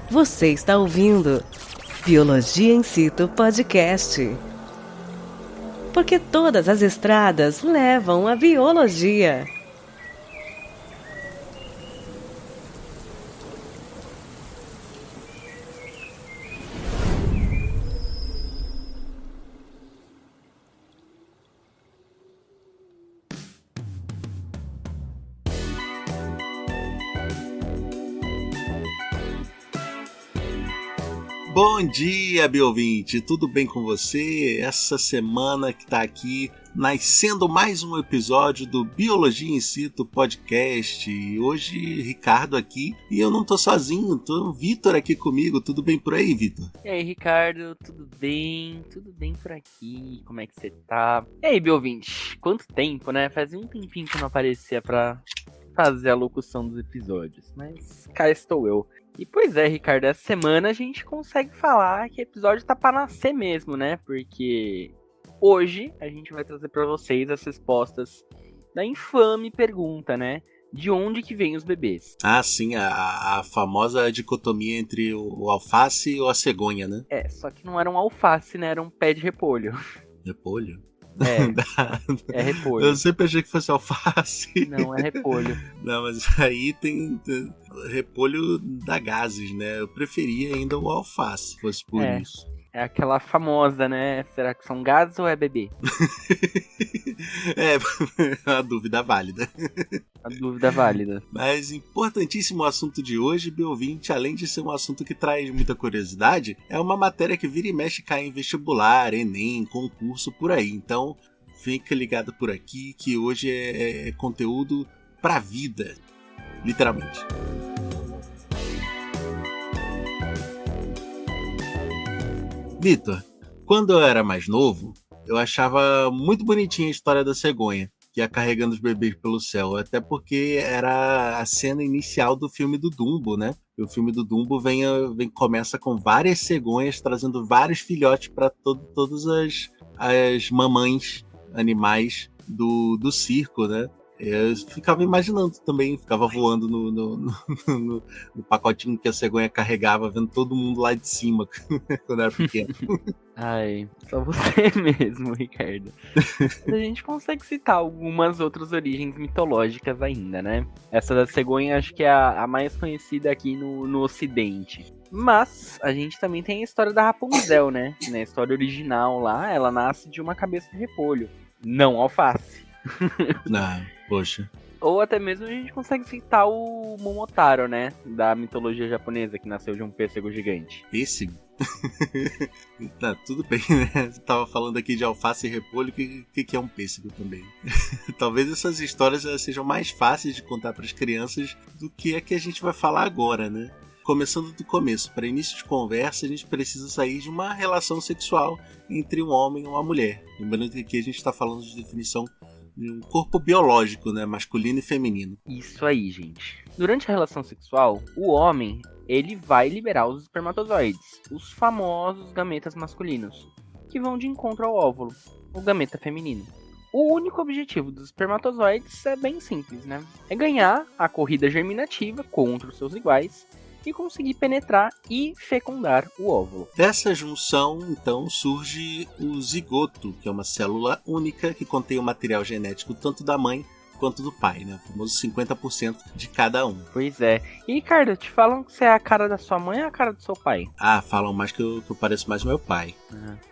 Você está ouvindo Biologia in Situ Podcast. Porque todas as estradas levam à biologia. Bom dia, Biovintes! Tudo bem com você? Essa semana que tá aqui nascendo mais um episódio do Biologia in Situ Podcast. Hoje, Ricardo aqui, e eu não tô sozinho, tô o Vitor aqui comigo. Tudo bem por aí, Vitor? E aí, Ricardo, tudo bem? Tudo bem por aqui? Como é que você tá? E aí, Biovinte? Quanto tempo, né? Fazia um tempinho que eu não aparecia pra fazer a locução dos episódios, mas cá estou eu. E pois é, Ricardo, essa semana a gente consegue falar que o episódio tá pra nascer mesmo, né? Porque hoje a gente vai trazer pra vocês as respostas da infame pergunta, né? De onde que vêm os bebês? Ah, sim, a famosa dicotomia entre o alface ou a cegonha, né? É, só que não era um alface, né? Era um pé de repolho. Repolho? É repolho. Eu sempre achei que fosse alface. Não, é repolho. Não, mas aí tem repolho da Gases, né? Eu preferia ainda o alface, se fosse por isso. É aquela famosa, né? Será que são gases ou é bebê? É, a dúvida válida. A dúvida válida. Mas importantíssimo o assunto de hoje, Biovinte, além de ser um assunto que traz muita curiosidade, é uma matéria que vira e mexe cai em vestibular, Enem, concurso, por aí. Então, fica ligado por aqui que hoje é conteúdo pra vida, literalmente. Vitor, quando eu era mais novo, eu achava muito bonitinha a história da cegonha, que ia carregando os bebês pelo céu, até porque era a cena inicial do filme do Dumbo, né? E o filme do Dumbo começa com várias cegonhas trazendo vários filhotes para todas as mamães animais do circo, né? Eu ficava imaginando também, ficava voando no pacotinho que a cegonha carregava, vendo todo mundo lá de cima quando era pequeno. Ai, só você mesmo, Ricardo. A gente consegue citar algumas outras origens mitológicas ainda, né? Essa da cegonha acho que é a mais conhecida aqui no Ocidente. Mas a gente também tem a história da Rapunzel, né? Na história original lá, ela nasce de uma cabeça de repolho, não alface. Ah, poxa. Ou até mesmo a gente consegue citar o Momotaro, né? Da mitologia japonesa, que nasceu de um pêssego gigante. Pêssego? Tá, tudo bem, né? Você tava falando aqui de alface e repolho, o que é um pêssego também? Talvez essas histórias sejam mais fáceis de contar para as crianças do que a que a gente vai falar agora, né? Começando do começo, para início de conversa, a gente precisa sair de uma relação sexual entre um homem e uma mulher. Lembrando que aqui a gente está falando de definição de um corpo biológico, né? Masculino e feminino. Isso aí, gente. Durante a relação sexual, o homem, ele vai liberar os espermatozoides, os famosos gametas masculinos, que vão de encontro ao óvulo, o gameta feminino. O único objetivo dos espermatozoides é bem simples, né? É ganhar a corrida germinativa contra os seus iguais e conseguir penetrar e fecundar o óvulo. Dessa junção, então, surge o zigoto, que é uma célula única que contém o material genético tanto da mãe quanto do pai, né? O famoso 50% de cada um. Pois é. E, Ricardo, te falam que você é a cara da sua mãe ou a cara do seu pai? Ah, falam mais que eu pareço mais meu pai.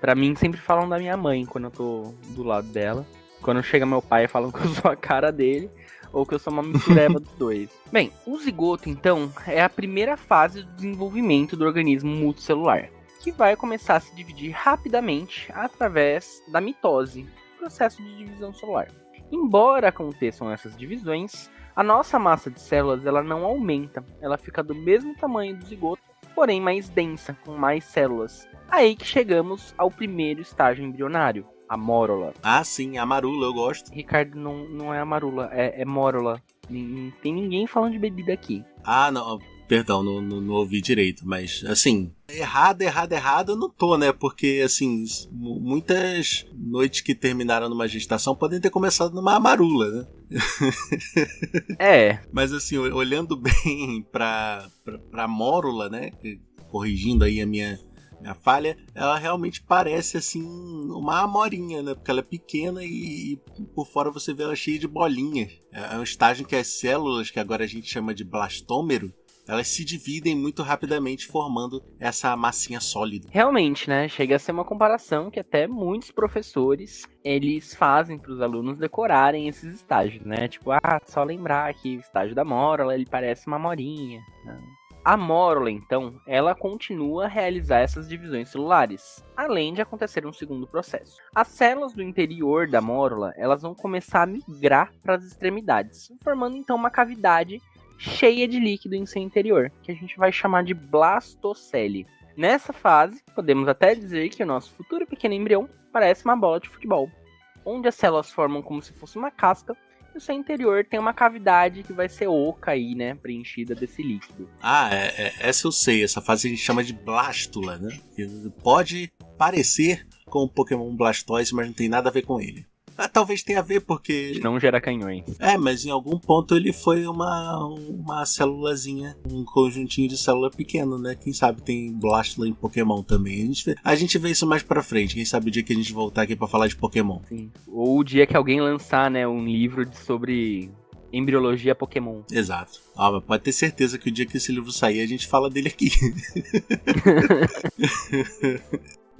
Pra mim, sempre falam da minha mãe quando eu tô do lado dela. Quando chega meu pai, falam que eu sou a cara dele. Ou que eu sou uma mistureba dos dois. Bem, o zigoto, então, é a primeira fase do desenvolvimento do organismo multicelular, que vai começar a se dividir rapidamente através da mitose, processo de divisão celular. Embora aconteçam essas divisões, a nossa massa de células ela não aumenta, ela fica do mesmo tamanho do zigoto, porém mais densa, com mais células. Aí que chegamos ao primeiro estágio embrionário, a mórula. Ah, sim, a marula, eu gosto. Ricardo, não é a marula, é mórula. Não tem ninguém falando de bebida aqui. Ah, não, Perdão, não ouvi direito, mas assim, errado eu não tô, né? Porque assim, muitas noites que terminaram numa gestação podem ter começado numa amarula, né? É. Mas assim, olhando bem pra mórula, né? Corrigindo aí a minha falha, ela realmente parece assim uma amorinha, né? Porque ela é pequena e por fora você vê ela cheia de bolinhas. É um estágio que as células, que agora a gente chama de blastômero, elas se dividem muito rapidamente, formando essa massinha sólida. Realmente, né? Chega a ser uma comparação que até muitos professores, eles fazem para os alunos decorarem esses estágios, né? Tipo, só lembrar que o estágio da mórula, ele parece uma amorinha, né? A mórula, então, ela continua a realizar essas divisões celulares, além de acontecer um segundo processo. As células do interior da mórula, elas vão começar a migrar para as extremidades, formando então uma cavidade cheia de líquido em seu interior, que a gente vai chamar de blastocele. Nessa fase, podemos até dizer que o nosso futuro pequeno embrião parece uma bola de futebol, onde as células formam como se fosse uma casca, e o seu interior tem uma cavidade que vai ser oca aí, né, preenchida desse líquido. Essa eu sei, essa fase a gente chama de blástula, né? Que pode parecer com o Pokémon Blastoise, mas não tem nada a ver com ele. Talvez tenha a ver porque... Não gera canhões. Mas em algum ponto ele foi uma célulazinha, um conjuntinho de célula pequeno, né? Quem sabe tem Blástula em Pokémon também. A gente vê isso mais pra frente. Quem sabe o dia que a gente voltar aqui pra falar de Pokémon. Sim. Ou o dia que alguém lançar, né, um livro sobre embriologia Pokémon. Exato. Mas pode ter certeza que o dia que esse livro sair a gente fala dele aqui.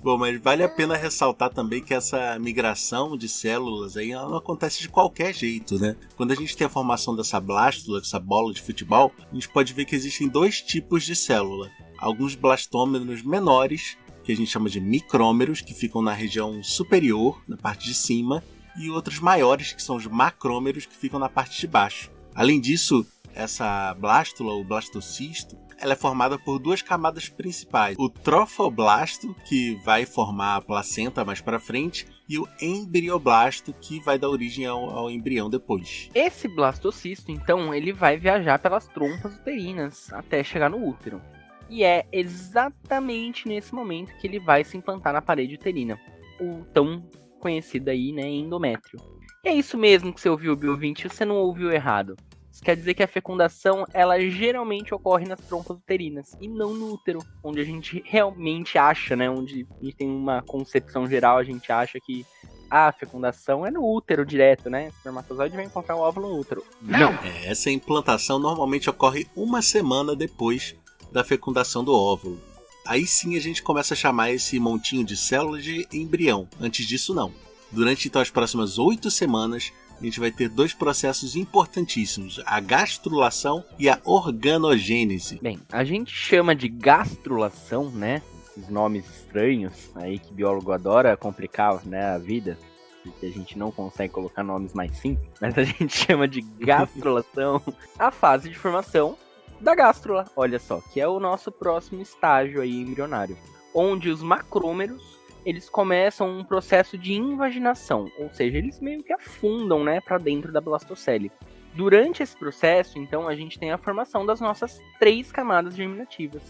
Bom, mas vale a pena ressaltar também que essa migração de células aí ela não acontece de qualquer jeito, né? Quando a gente tem a formação dessa blástula, dessa bola de futebol, a gente pode ver que existem dois tipos de célula. Alguns blastômeros menores, que a gente chama de micrômeros, que ficam na região superior, na parte de cima, e outros maiores, que são os macrômeros, que ficam na parte de baixo. Além disso, essa blástula, ou blastocisto, ela é formada por duas camadas principais. O trofoblasto, que vai formar a placenta mais para frente, e o embrioblasto, que vai dar origem ao embrião depois. Esse blastocisto, então, ele vai viajar pelas trompas uterinas até chegar no útero. E é exatamente nesse momento que ele vai se implantar na parede uterina, o tão conhecido aí, né, endométrio. E é isso mesmo que você ouviu, Bill20, você não ouviu errado. Isso quer dizer que a fecundação, ela geralmente ocorre nas trompas uterinas e não no útero, onde a gente realmente acha, né, onde a gente tem uma concepção geral, a gente acha que a fecundação é no útero direto, né, o espermatozoide vai encontrar o óvulo no útero. Não! Essa implantação normalmente ocorre uma semana depois da fecundação do óvulo. Aí sim a gente começa a chamar esse montinho de células de embrião. Antes disso, não. Durante então as próximas 8 semanas, a gente vai ter dois processos importantíssimos, a gastrulação e a organogênese. Bem, a gente chama de gastrulação, né? Esses nomes estranhos aí que biólogo adora complicar, né, a vida, porque a gente não consegue colocar nomes mais simples, mas a gente chama de gastrulação a fase de formação da gástrula, olha só, que é o nosso próximo estágio aí embrionário, onde os macrômeros eles começam um processo de invaginação, ou seja, eles meio que afundam, né, para dentro da blastocele. Durante esse processo, então, a gente tem a formação das nossas 3 camadas germinativas: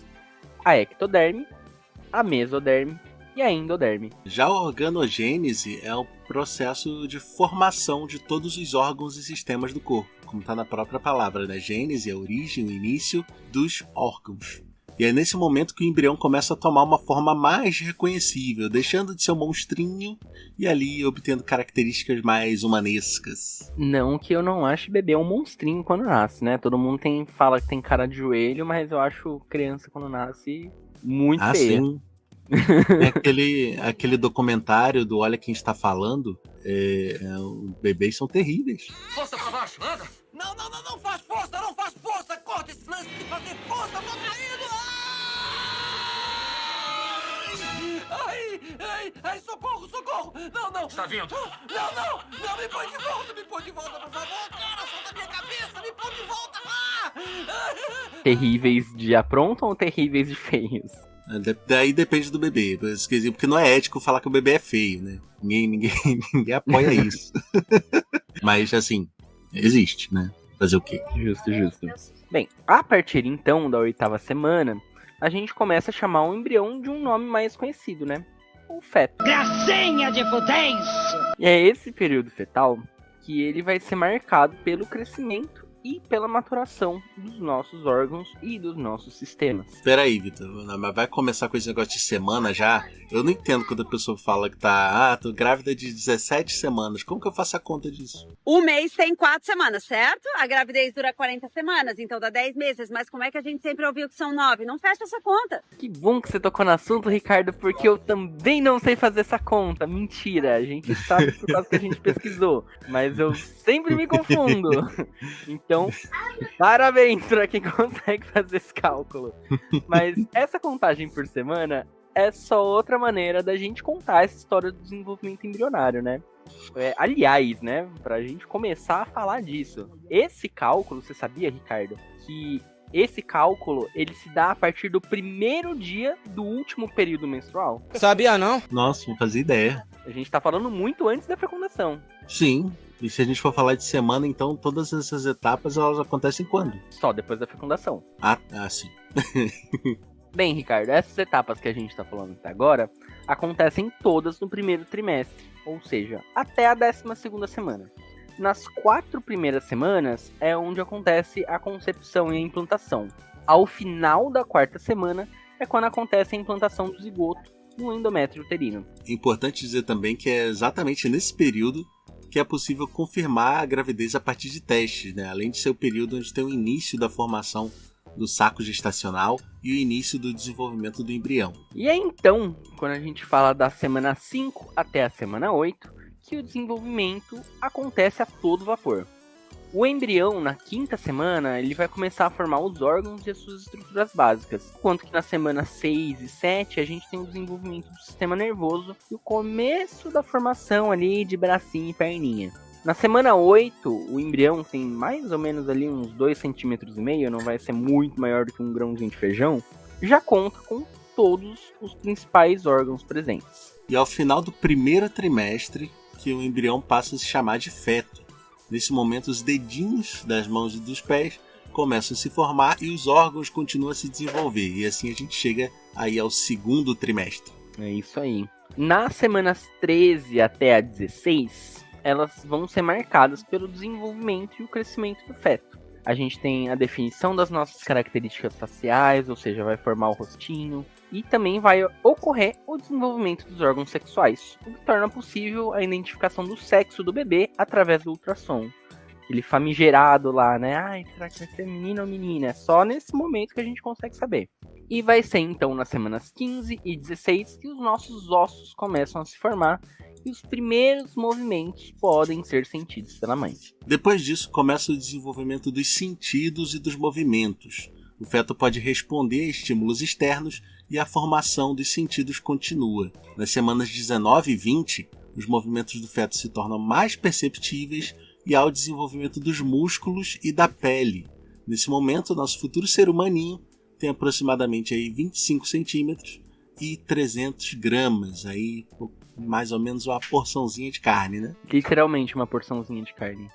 a ectoderme, a mesoderme e a endoderme. Já a organogênese é o processo de formação de todos os órgãos e sistemas do corpo, como está na própria palavra, né? Gênese é a origem, o início dos órgãos. E é nesse momento que o embrião começa a tomar uma forma mais reconhecível, deixando de ser um monstrinho e ali obtendo características mais humanescas. Não que eu não ache bebê um monstrinho quando nasce, né? Todo mundo fala que tem cara de joelho, mas eu acho criança quando nasce muito feia. Sim. É aquele documentário do Olha Quem Está Falando, os bebês são terríveis. Força pra baixo, anda! Não faz força! Corta esse lance de fazer força, eu tô caindo! Ai, socorro! Não! Está vindo? Não, me põe de volta, por favor! Cara, solta minha cabeça, me põe de volta lá! Terríveis de apronto ou terríveis de feios? Daí depende do bebê, porque não é ético falar que o bebê é feio, né? Ninguém apoia isso. Mas, assim, existe, né? Fazer o quê? Justo. Bem, a partir então da 8ª semana, a gente começa a chamar o embrião de um nome mais conhecido, né? O feto. Gracinha de potência! E é esse período fetal que ele vai ser marcado pelo crescimento e pela maturação dos nossos órgãos e dos nossos sistemas. Peraí, Vitor, mas vai começar com esse negócio de semana já? Eu não entendo quando a pessoa fala que tô grávida de 17 semanas. Como que eu faço a conta disso? O mês tem 4 semanas, certo? A gravidez dura 40 semanas, então dá 10 meses. Mas como é que a gente sempre ouviu que são 9? Não fecha essa conta. Que bom que você tocou no assunto, Ricardo, porque eu também não sei fazer essa conta. Mentira, a gente sabe por causa que a gente pesquisou, mas eu sempre me confundo. Então, parabéns para quem consegue fazer esse cálculo. Mas essa contagem por semana é só outra maneira da gente contar essa história do desenvolvimento embrionário, né? Aliás, né, pra gente começar a falar disso, esse cálculo, você sabia, Ricardo, que esse cálculo, ele se dá a partir do primeiro dia do último período menstrual? Sabia não? Nossa, não fazia ideia. A gente tá falando muito antes da fecundação. Sim, e se a gente for falar de semana, então todas essas etapas, elas acontecem quando? Só depois da fecundação. Ah, sim. Bem, Ricardo, essas etapas que a gente tá falando até agora acontecem todas no primeiro trimestre, ou seja, até a 12ª semana. Nas 4 primeiras semanas é onde acontece a concepção e a implantação. Ao final da 4ª semana é quando acontece a implantação do zigoto no endométrio uterino. É importante dizer também que é exatamente nesse período que é possível confirmar a gravidez a partir de testes, né? Além de ser o período onde tem o início da formação do saco gestacional e o início do desenvolvimento do embrião. E é então, quando a gente fala da semana 5 até a semana 8, que o desenvolvimento acontece a todo vapor. O embrião, na 5ª semana, ele vai começar a formar os órgãos e as suas estruturas básicas, enquanto que na semana 6 e 7 a gente tem o desenvolvimento do sistema nervoso e o começo da formação ali de bracinho e perninha. Na semana 8, o embrião tem mais ou menos ali uns 2,5 cm, não vai ser muito maior do que um grãozinho de feijão, já conta com todos os principais órgãos presentes. E ao final do primeiro trimestre, que o embrião passa a se chamar de feto. Nesse momento, os dedinhos das mãos e dos pés começam a se formar e os órgãos continuam a se desenvolver. E assim a gente chega aí ao 2º trimestre. É isso aí. Nas semanas 13 até a 16... elas vão ser marcadas pelo desenvolvimento e o crescimento do feto. A gente tem a definição das nossas características faciais, ou seja, vai formar o rostinho, e também vai ocorrer o desenvolvimento dos órgãos sexuais, o que torna possível a identificação do sexo do bebê através do ultrassom. Aquele famigerado lá, né? Ai, será que vai ser menino ou menina? É só nesse momento que a gente consegue saber. E vai ser então nas semanas 15 e 16 que os nossos ossos começam a se formar, e os primeiros movimentos podem ser sentidos pela mãe. Depois disso, começa o desenvolvimento dos sentidos e dos movimentos. O feto pode responder a estímulos externos e a formação dos sentidos continua. Nas semanas 19 e 20, os movimentos do feto se tornam mais perceptíveis e há o desenvolvimento dos músculos e da pele. Nesse momento, nosso futuro ser humaninho tem aproximadamente aí 25 centímetros e 300 gramas, aí mais ou menos uma porçãozinha de carne, né? Literalmente uma porçãozinha de carne.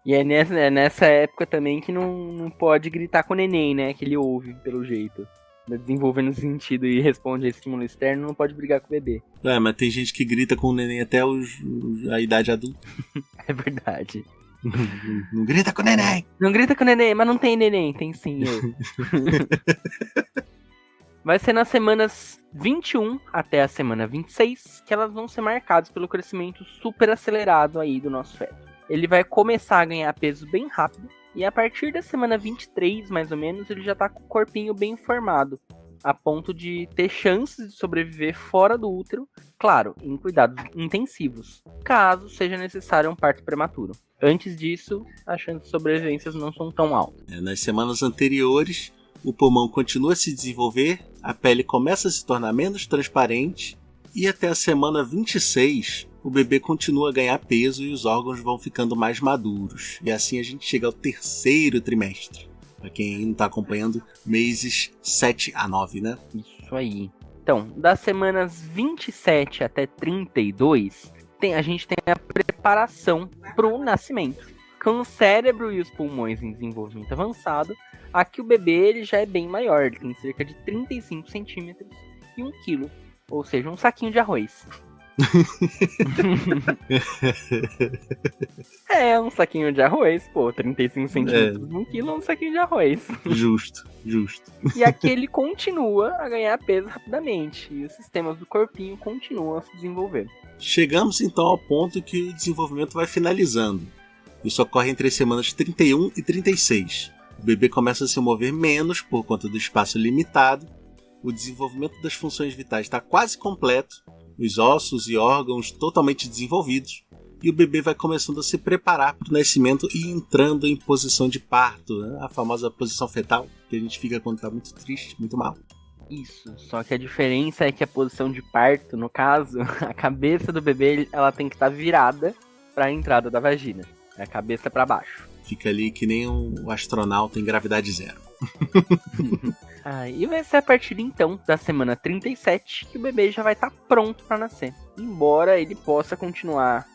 E é nessa época também que não pode gritar com o neném, né? Que ele ouve, pelo jeito. Desenvolvendo sentido e responde a estímulo externo, não pode brigar com o bebê. Mas tem gente que grita com o neném até a idade adulta. É verdade. Não grita com o neném! Não grita com o neném, mas não tem neném, tem sim eu. Vai ser nas semanas 21 até a semana 26 que elas vão ser marcadas pelo crescimento super acelerado aí do nosso feto. Ele vai começar a ganhar peso bem rápido e a partir da semana 23, mais ou menos, ele já tá com o corpinho bem formado, a ponto de ter chances de sobreviver fora do útero, claro, em cuidados intensivos, caso seja necessário um parto prematuro. Antes disso, as chances de sobrevivência não são tão altas. Nas semanas anteriores, o pulmão continua a se desenvolver, a pele começa a se tornar menos transparente e até a semana 26 o bebê continua a ganhar peso e os órgãos vão ficando mais maduros. E assim a gente chega ao 3º trimestre. Para quem não está acompanhando, meses 7 a 9, né? Isso aí. Então, das semanas 27 até 32, a gente tem a preparação para o nascimento. Com o cérebro e os pulmões em desenvolvimento avançado, aqui o bebê ele já é bem maior, ele tem cerca de 35 centímetros e 1 quilo, ou seja, um saquinho de arroz. É, um saquinho de arroz, pô, 35 centímetros, 1 quilo é um saquinho de arroz. Justo. E aqui ele continua a ganhar peso rapidamente, e os sistemas do corpinho continuam a se desenvolver. Chegamos então ao ponto que o desenvolvimento vai finalizando. Isso ocorre entre as semanas 31 e 36. O bebê começa a se mover menos por conta do espaço limitado. O desenvolvimento das funções vitais está quase completo, os ossos e órgãos totalmente desenvolvidos, e o bebê vai começando a se preparar para o nascimento e entrando em posição de parto, né? A famosa posição fetal, que a gente fica quando está muito triste, muito mal. Isso, só que a diferença é que a posição de parto, no caso, a cabeça do bebê ela tem que estar virada para a entrada da vagina, a cabeça para baixo. Fica ali que nem um astronauta em gravidade zero. E vai ser a partir então da semana 37 que o bebê já vai estar pronto para nascer, embora ele possa continuar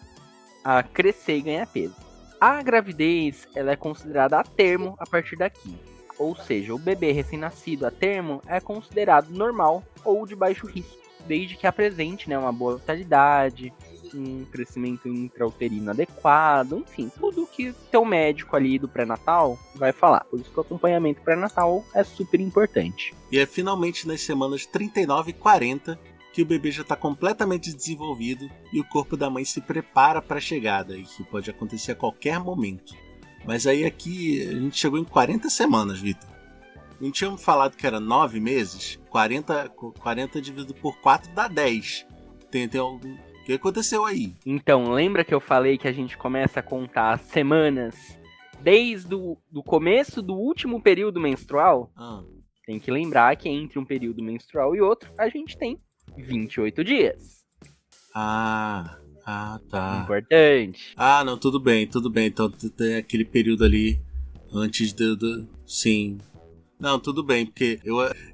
a crescer e ganhar peso. A gravidez ela é considerada a termo a partir daqui, ou seja, o bebê recém-nascido a termo é considerado normal ou de baixo risco, desde que apresente, né, uma boa vitalidade, um crescimento intrauterino adequado, enfim, tudo que o teu médico ali do pré-natal vai falar. Por isso que o acompanhamento pré-natal é super importante. E é finalmente nas semanas 39 e 40 que o bebê já está completamente desenvolvido e o corpo da mãe se prepara para a chegada, e que pode acontecer a qualquer momento. Mas aí aqui a gente chegou em 40 semanas, Vitor. Não tínhamos falado que era 9 meses? 40 dividido por 4 dá 10. Tem algum... O que aconteceu aí? Então, lembra que eu falei que a gente começa a contar as semanas desde o começo do último período menstrual? Tem que lembrar que entre um período menstrual e outro, a gente tem 28 dias. Tá. Importante. Não, tudo bem. Então tem aquele período ali antes do... Sim. Não, tudo bem, porque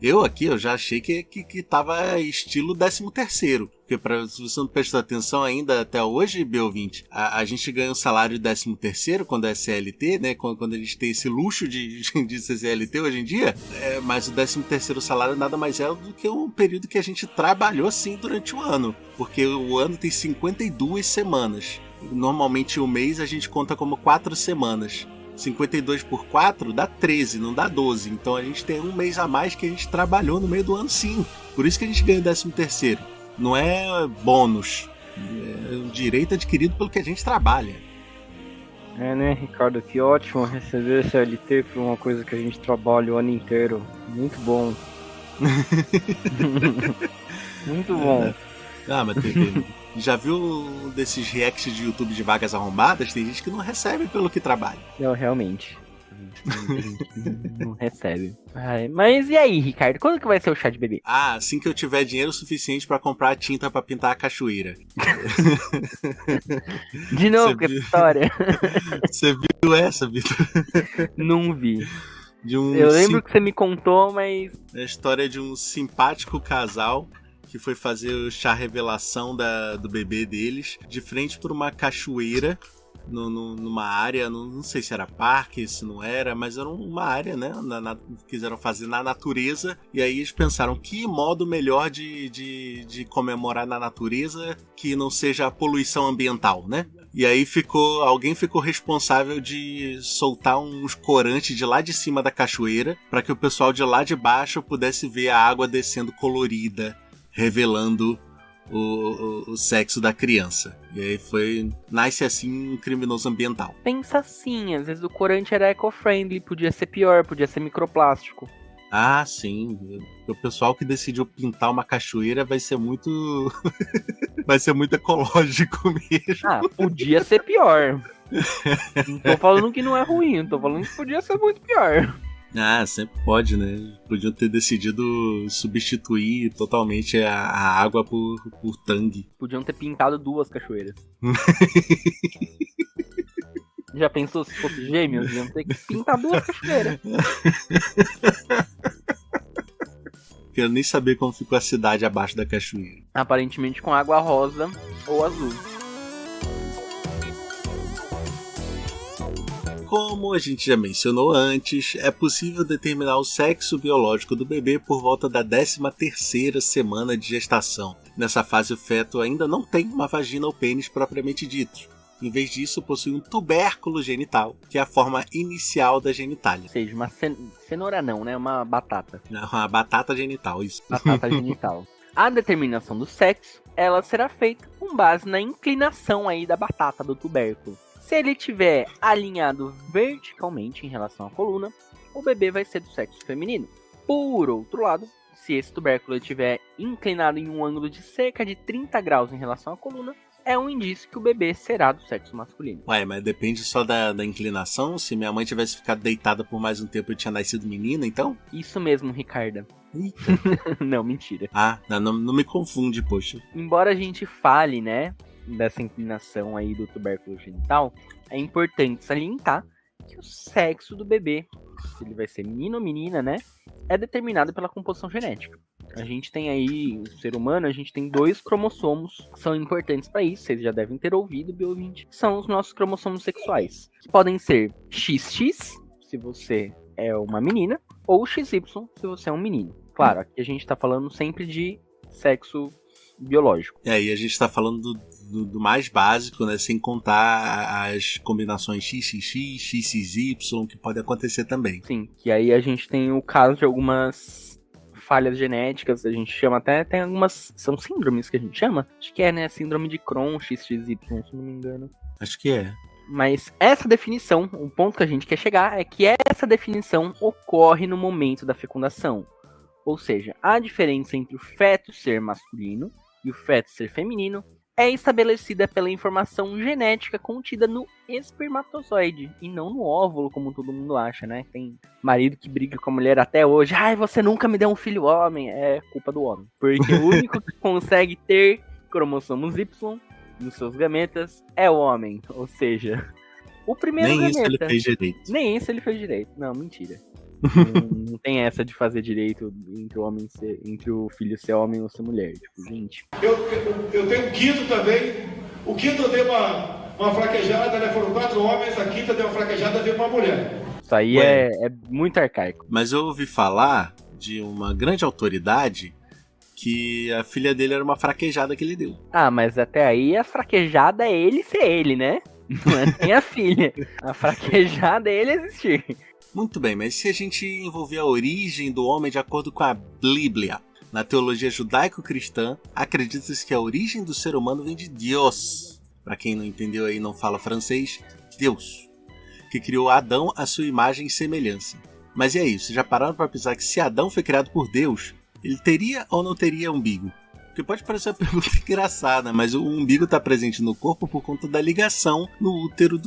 eu aqui eu já achei que tava estilo 13º. Porque se você não prestou atenção ainda até hoje, B20, a gente ganha um salário 13º quando é CLT, né? Quando a gente tem esse luxo de ser CLT hoje em dia. Mas o 13º salário nada mais é do que um período que a gente trabalhou sim durante o ano. Porque o ano tem 52 semanas. Normalmente o mês a gente conta como 4 semanas. 52 por 4 dá 13, não dá 12. Então a gente tem um mês a mais que a gente trabalhou no meio do ano, sim. Por isso que a gente ganha o 13º. Não é bônus. É um direito adquirido pelo que a gente trabalha. Né, Ricardo? Que ótimo receber CLT por uma coisa que a gente trabalha o ano inteiro. Muito bom. Muito bom. Mas já viu desses reacts de YouTube de vagas arrombadas? Tem gente que não recebe pelo que trabalha. Não, realmente. Não recebe. Mas e aí, Ricardo? Quando que vai ser o chá de bebê? Assim que eu tiver dinheiro suficiente pra comprar a tinta pra pintar a cachoeira. De novo, que história. Você viu essa, Vitor? Não vi. Eu lembro que você me contou, mas... É a história de um simpático casal que foi fazer o chá revelação do bebê deles de frente por uma cachoeira numa área, não sei se era parque, se não era, mas era uma área, né? Quiseram fazer na natureza, e aí eles pensaram que modo melhor de comemorar na natureza que não seja a poluição ambiental, né? E aí alguém ficou responsável de soltar uns corantes de lá de cima da cachoeira para que o pessoal de lá de baixo pudesse ver a água descendo colorida, revelando o sexo da criança. E aí nasce assim um criminoso ambiental. Pensa assim, às vezes o corante era eco-friendly, podia ser pior, podia ser microplástico. Sim. O pessoal que decidiu pintar uma cachoeira vai ser muito vai ser muito ecológico mesmo. Podia ser pior. Não tô falando que não é ruim, tô falando que podia ser muito pior. Sempre pode, né? Podiam ter decidido substituir totalmente a água por tangue. Podiam ter pintado 2 cachoeiras. Já pensou se fosse gêmeos? Iam ter que pintar 2 cachoeiras. Quero nem saber como ficou a cidade abaixo da cachoeira. Aparentemente com água rosa ou azul. Como a gente já mencionou antes, é possível determinar o sexo biológico do bebê por volta da 13ª semana de gestação. Nessa fase, o feto ainda não tem uma vagina ou pênis propriamente ditos. Em vez disso, possui um tubérculo genital, que é a forma inicial da genitália. Ou seja, uma cenoura não, né? Uma batata. Uma batata genital, isso. Batata genital. A determinação do sexo, ela será feita com base na inclinação aí da batata, do tubérculo. Se ele estiver alinhado verticalmente em relação à coluna, o bebê vai ser do sexo feminino. Por outro lado, se esse tubérculo estiver inclinado em um ângulo de cerca de 30 graus em relação à coluna, é um indício que o bebê será do sexo masculino. Ué, mas depende só da inclinação? Se minha mãe tivesse ficado deitada por mais um tempo, eu tinha nascido menina, então? Isso mesmo, Ricardo. Não, mentira. Ah, não me confunde, poxa. Embora a gente fale, né, dessa inclinação aí do tubérculo genital, é importante salientar que o sexo do bebê, se ele vai ser menino ou menina, né, é determinado pela composição genética. A gente tem aí, o ser humano, a gente tem 2 cromossomos que são importantes para isso, vocês já devem ter ouvido, bio20, são os nossos cromossomos sexuais, que podem ser XX, se você é uma menina, ou XY, se você é um menino. Claro, aqui a gente tá falando sempre de sexo biológico. E aí a gente tá falando do mais básico, né? Sem contar as combinações XXX, XXY, que pode acontecer também. Sim, que aí a gente tem o caso de algumas falhas genéticas, a gente chama até, tem algumas, são síndromes que a gente chama? Acho que é, né? Síndrome de Crohn, XXY, se não me engano. Acho que é. Mas essa definição, o ponto que a gente quer chegar é que essa definição ocorre no momento da fecundação. Ou seja, a diferença entre o feto ser masculino e o feto ser feminino é estabelecida pela informação genética contida no espermatozoide e não no óvulo, como todo mundo acha, né? Tem marido que briga com a mulher até hoje. Ai, você nunca me deu um filho homem. É culpa do homem. Porque o único que consegue ter cromossomos Y nos seus gametas é o homem. Ou seja, o primeiro Nem gameta... isso ele fez direito. Nem isso ele fez direito. Não, mentira. Não tem essa de fazer direito entre o filho ser homem ou ser mulher. Tipo, gente. Eu tenho um quinto também. O quinto eu dei uma fraquejada, né? Foram 4 homens, a quinta deu uma fraquejada, veio uma mulher. Isso aí é muito arcaico. Mas eu ouvi falar de uma grande autoridade que a filha dele era uma fraquejada que ele deu. Ah, mas até aí a fraquejada é ele ser ele, né? Não é nem a filha. A fraquejada é ele existir. Muito bem, mas se a gente envolver a origem do homem de acordo com a Bíblia, na teologia judaico-cristã, acredita-se que a origem do ser humano vem de Deus. Para quem não entendeu aí, não fala francês, Deus, que criou Adão à sua imagem e semelhança. Mas e aí, vocês já pararam para pensar que se Adão foi criado por Deus, ele teria ou não teria umbigo? Porque pode parecer uma pergunta engraçada, mas o umbigo está presente no corpo por conta da ligação no útero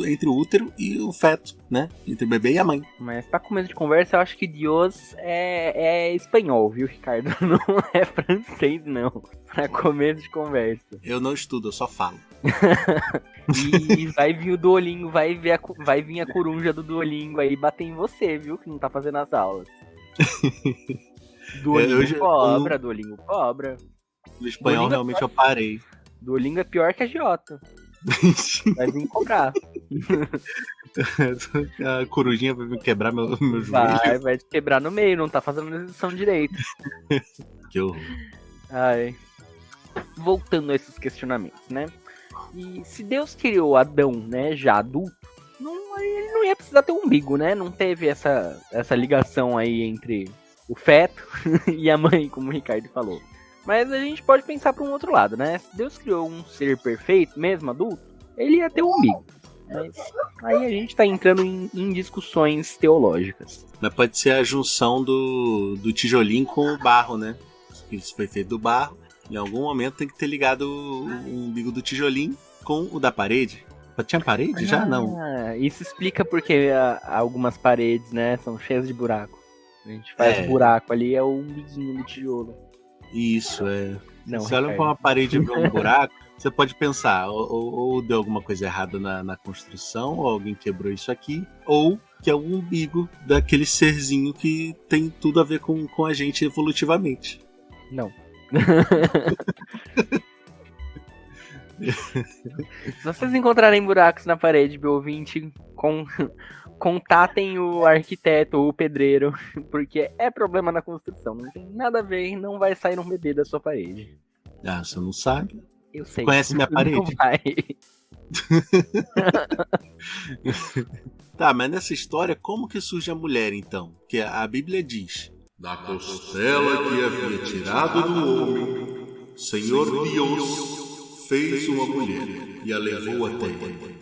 entre o útero e o feto, né? Entre o bebê e a mãe. Mas pra começo de conversa, eu acho que Deus é espanhol, viu, Ricardo? Não é francês, não. Pra começo de conversa. Eu não estudo, eu só falo. E vai vir o Duolingo, vai vir a coruja do Duolingo aí bater em você, viu? Que não tá fazendo as aulas. Duolingo cobra, Duolingo cobra. No espanhol Duolingo realmente eu parei. Duolingo é pior que a agiota. Vai vir cobrar. A corujinha vai me quebrar meu joelho. Vai te quebrar no meio, não tá fazendo a lição direito. Que horror. Ai. Voltando a esses questionamentos, né? E se Deus criou Adão, né, já adulto, ele não ia precisar ter um umbigo, né? Não teve essa ligação aí entre o feto e a mãe, como o Ricardo falou. Mas a gente pode pensar para um outro lado, né? Se Deus criou um ser perfeito, mesmo adulto, ele ia ter um umbigo. Mas aí a gente tá entrando em discussões teológicas. Mas pode ser a junção do tijolinho com o barro, né? Isso foi feito do barro. Em algum momento tem que ter ligado o umbigo do tijolinho com o da parede. Tinha parede? Já não. Isso explica porque algumas paredes, né, são cheias de buraco. A gente faz buraco ali, é o umbiguinho do tijolo. Isso, é. Não, você olha para uma parede e vê um buraco, você pode pensar, ou deu alguma coisa errada na construção, ou alguém quebrou isso aqui, ou que é o umbigo daquele serzinho que tem tudo a ver com a gente evolutivamente. Não. Se vocês encontrarem buracos na parede, B20, Contatem o arquiteto ou o pedreiro, porque é problema na construção. Não tem nada a ver e não vai sair um bebê da sua parede. Ah, você não sabe? Eu sei. Conhece minha parede? Não vai. Tá, mas nessa história, como que surge a mulher, então? Que a Bíblia diz: da costela que havia tirado do homem, Senhor Deus fez uma mulher e a levou até ele.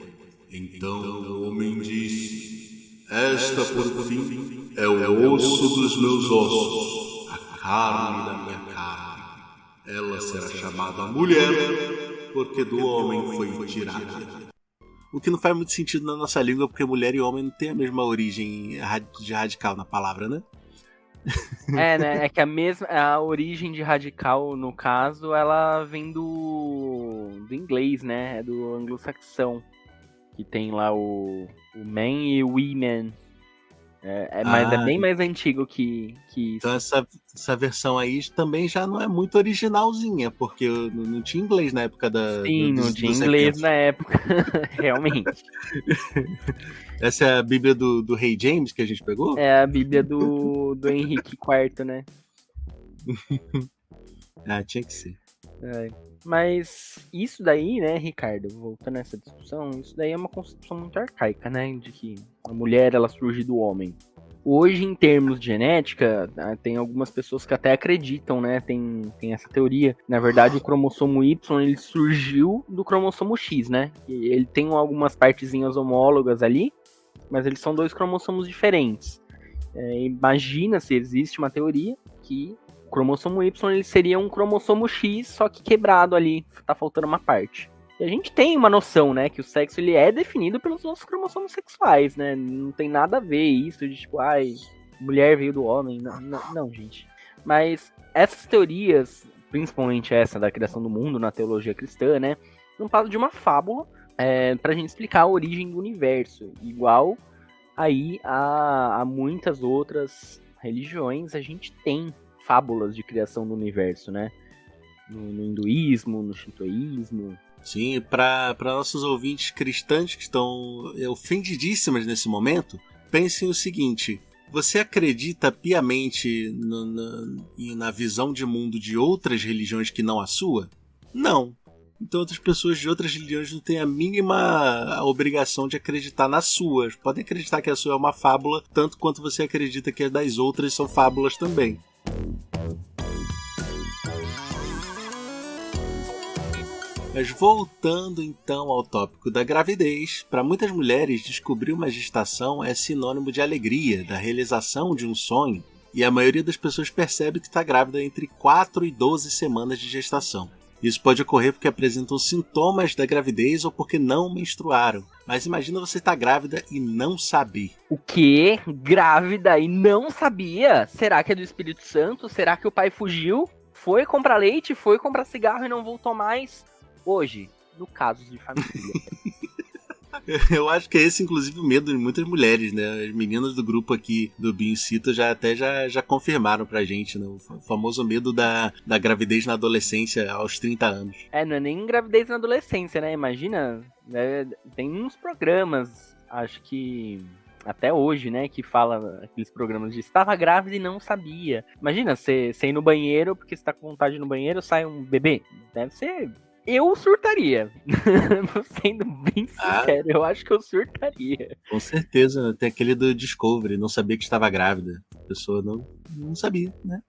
Então o homem disse: esta, por fim, é o osso dos meus ossos, a carne da minha carne. Ela será chamada mulher, porque do homem foi tirada. O que não faz muito sentido na nossa língua, porque mulher e homem não tem a mesma origem de radical na palavra, né? É, né? É que a origem de radical, no caso, ela vem do inglês, né? É do anglo-saxão. Que tem lá o man e o women. Mas é bem mais antigo que isso. Então essa versão aí também já não é muito originalzinha, porque não tinha inglês na época da... Sim, não tinha inglês na época, realmente. Essa é a Bíblia do Rei James que a gente pegou? É a Bíblia do Henrique IV, né? Tinha que ser. Mas isso daí, né, Ricardo, voltando a essa discussão, isso daí é uma concepção muito arcaica, né, de que a mulher, ela surge do homem. Hoje, em termos de genética, tem algumas pessoas que até acreditam, né, tem essa teoria. Na verdade, o cromossomo Y, ele surgiu do cromossomo X, né, ele tem algumas partezinhas homólogas ali, mas eles são 2 cromossomos diferentes. Imagina se existe uma teoria que o cromossomo Y ele seria um cromossomo X, só que quebrado ali, tá faltando uma parte. E a gente tem uma noção, né, que o sexo ele é definido pelos nossos cromossomos sexuais, né? Não tem nada a ver isso de tipo, mulher veio do homem. Não, gente. Mas essas teorias, principalmente essa da criação do mundo na teologia cristã, né, não passa de uma fábula pra gente explicar a origem do universo. Igual aí a muitas outras religiões, a gente tem fábulas de criação do universo, né? No hinduísmo, no shintoísmo. Sim, para nossos ouvintes cristãos que estão ofendidíssimas nesse momento, pensem o seguinte: você acredita piamente na visão de mundo de outras religiões que não a sua? Não. Então outras pessoas de outras religiões não têm a mínima obrigação de acreditar nas suas. Podem acreditar que a sua é uma fábula, tanto quanto você acredita que as das outras são fábulas também. Mas voltando então ao tópico da gravidez, para muitas mulheres descobrir uma gestação é sinônimo de alegria, da realização de um sonho, e a maioria das pessoas percebe que está grávida entre 4 e 12 semanas de gestação. Isso pode ocorrer porque apresentam sintomas da gravidez ou porque não menstruaram. Mas imagina você estar grávida e não saber. O quê? Grávida e não sabia? Será que é do Espírito Santo? Será que o pai fugiu? Foi comprar leite? Foi comprar cigarro e não voltou mais? Hoje, no caso de família. Eu acho que é esse, inclusive, o medo de muitas mulheres, né? As meninas do grupo aqui do Bincito já confirmaram pra gente, né? O famoso medo da gravidez na adolescência aos 30 anos. Não é nem gravidez na adolescência, né? Imagina, tem uns programas, acho que até hoje, né, que fala aqueles programas de estava grávida e não sabia. Imagina, você ir no banheiro, porque você tá com vontade de ir no banheiro, sai um bebê. Deve ser... Eu surtaria. Sendo bem sincero, eu acho que eu surtaria. Com certeza, tem aquele do Discovery, não sabia que estava grávida. A pessoa não sabia, né?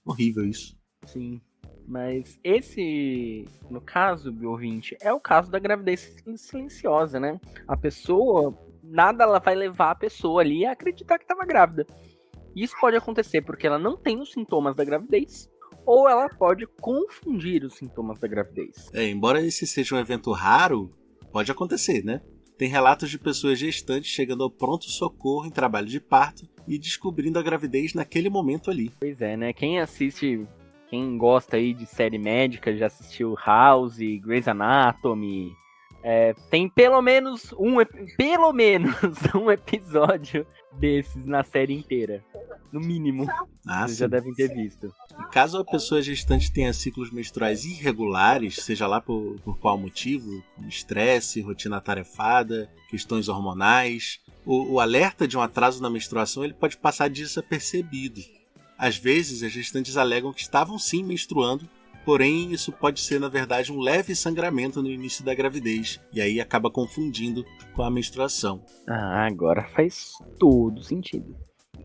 Horrível isso. Sim, mas esse, no caso, meu ouvinte, é o caso da gravidez silenciosa, né? A pessoa, nada ela vai levar a pessoa ali a acreditar que estava grávida. Isso pode acontecer porque ela não tem os sintomas da gravidez, ou ela pode confundir os sintomas da gravidez. Embora esse seja um evento raro, pode acontecer, né? Tem relatos de pessoas gestantes chegando ao pronto-socorro em trabalho de parto e descobrindo a gravidez naquele momento ali. Pois é, né? Quem gosta aí de série médica, já assistiu House, Grey's Anatomy, Tem pelo menos um episódio desses na série inteira. No mínimo. Vocês já devem ter visto. Caso a pessoa gestante tenha ciclos menstruais irregulares, seja lá por qual motivo, como estresse, rotina atarefada, questões hormonais, o alerta de um atraso na menstruação ele pode passar desapercebido. Às vezes, as gestantes alegam que estavam sim menstruando, porém isso pode ser na verdade um leve sangramento no início da gravidez, e aí acaba confundindo com a menstruação. Agora faz todo sentido.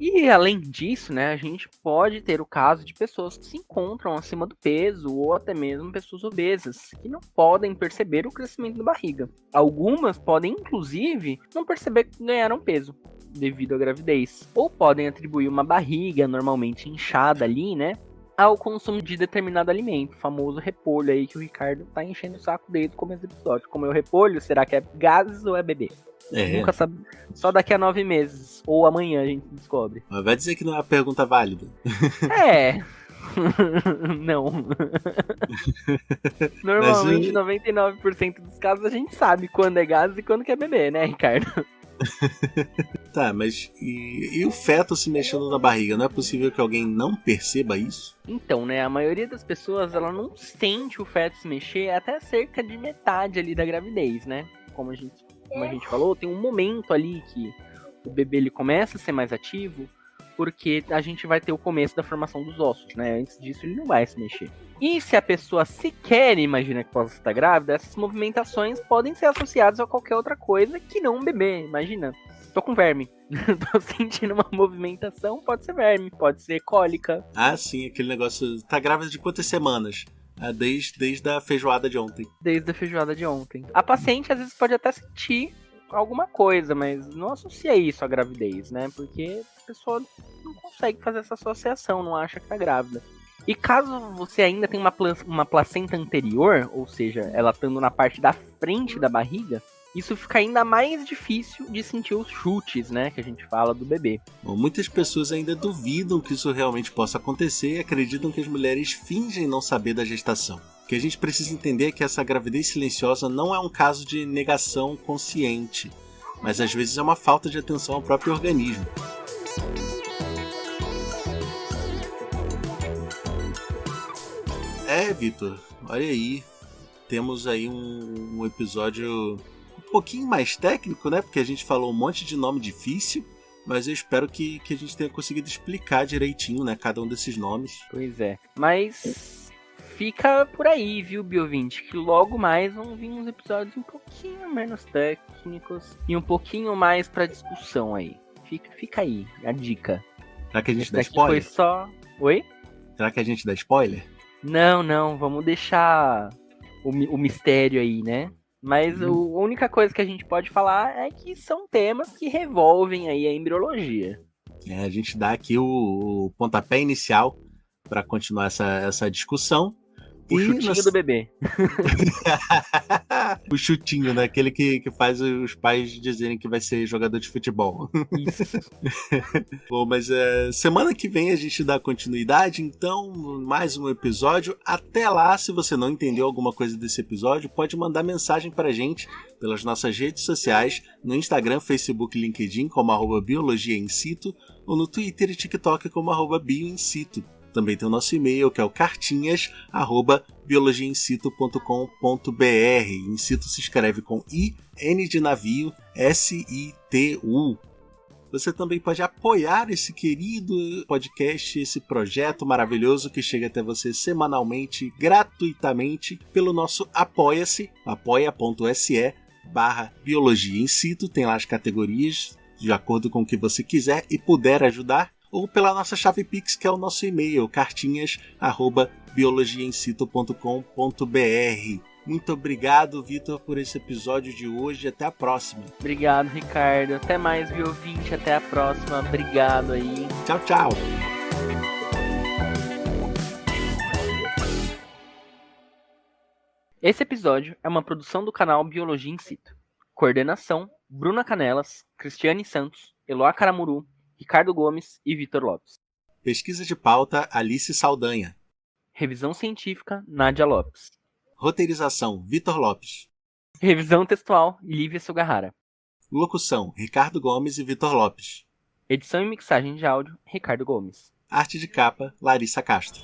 E além disso, né, a gente pode ter o caso de pessoas que se encontram acima do peso ou até mesmo pessoas obesas, que não podem perceber o crescimento da barriga. Algumas podem, inclusive, não perceber que ganharam peso devido à gravidez. Ou podem atribuir uma barriga normalmente inchada ali, né, ao consumo de determinado alimento, o famoso repolho aí que o Ricardo tá enchendo o saco desde o começo do episódio. Como é o repolho, será que é gases ou é bebê? Nunca sabe. Só daqui a 9 meses. Ou amanhã a gente descobre. Mas vai dizer que não é uma pergunta válida. Não. Normalmente, 99% dos casos a gente sabe quando é gases e quando que é bebê, né, Ricardo? Tá, mas e o feto se mexendo na barriga? Não é possível que alguém não perceba isso? Então, né, a maioria das pessoas, ela não sente o feto se mexer até cerca de metade ali da gravidez, né? Como a gente falou, tem um momento ali que o bebê ele começa a ser mais ativo, porque a gente vai ter o começo da formação dos ossos, né? Antes disso ele não vai se mexer. E se a pessoa sequer imagina que possa estar grávida, essas movimentações podem ser associadas a qualquer outra coisa que não um bebê. Imagina, tô com verme, tô sentindo uma movimentação, pode ser verme, pode ser cólica. Ah, sim, aquele negócio, tá grávida de quantas semanas? Desde a feijoada de ontem. Desde a feijoada de ontem. A paciente às vezes pode até sentir alguma coisa, mas não associa isso à gravidez, né? Porque a pessoa não consegue fazer essa associação, não acha que tá grávida. E caso você ainda tenha uma placenta anterior, ou seja, ela estando na parte da frente da barriga, isso fica ainda mais difícil de sentir os chutes, né, que a gente fala do bebê. Bom, muitas pessoas ainda duvidam que isso realmente possa acontecer e acreditam que as mulheres fingem não saber da gestação. O que a gente precisa entender é que essa gravidez silenciosa não é um caso de negação consciente, mas às vezes é uma falta de atenção ao próprio organismo. Vitor, olha aí, temos aí um episódio um pouquinho mais técnico, né? Porque a gente falou um monte de nome difícil, mas eu espero que a gente tenha conseguido explicar direitinho, né? Cada um desses nomes. Pois é, mas fica por aí, viu, Biovinte? Que logo mais vão vir uns episódios um pouquinho menos técnicos e um pouquinho mais pra discussão aí. Fica aí, a dica. Será que a gente dá spoiler? Foi só... Oi? Será que a gente dá spoiler? Não, vamos deixar o mistério aí, né? Mas a única coisa que a gente pode falar é que são temas que revolvem aí a embriologia. A gente dá aqui o pontapé inicial para continuar essa discussão. O chutinho do bebê. O chutinho, né? Aquele que faz os pais dizerem que vai ser jogador de futebol. Isso. Bom, mas semana que vem a gente dá continuidade, então mais um episódio. Até lá, se você não entendeu alguma coisa desse episódio, pode mandar mensagem pra gente pelas nossas redes sociais, no Instagram, Facebook e LinkedIn como @biologiainsitu ou no Twitter e TikTok como @bioincito. Também tem o nosso e-mail, que é o cartinhas@biologiaincito.com.br. Incito se escreve com I, N de navio, S-I-T-U. Você também pode apoiar esse querido podcast, esse projeto maravilhoso que chega até você semanalmente, gratuitamente, pelo nosso Apoia-se, apoia.se/biologiaincito. Tem lá as categorias, de acordo com o que você quiser e puder ajudar. Ou pela nossa chave Pix, que é o nosso e-mail, cartinhas@biologiaincito.com.br. Muito obrigado, Vitor, por esse episódio de hoje. Até a próxima. Obrigado, Ricardo. Até mais, viu, ouvinte. Até a próxima. Obrigado aí. Tchau, tchau. Esse episódio é uma produção do canal Biologia in Situ. Coordenação: Bruna Canelas, Cristiane Santos, Eloá Caramuru, Ricardo Gomes e Vitor Lopes. Pesquisa de pauta, Alice Saldanha. Revisão científica, Nádia Lopes. Roteirização, Vitor Lopes. Revisão textual, Lívia Sugahara. Locução, Ricardo Gomes e Vitor Lopes. Edição e mixagem de áudio, Ricardo Gomes. Arte de capa, Larissa Castro.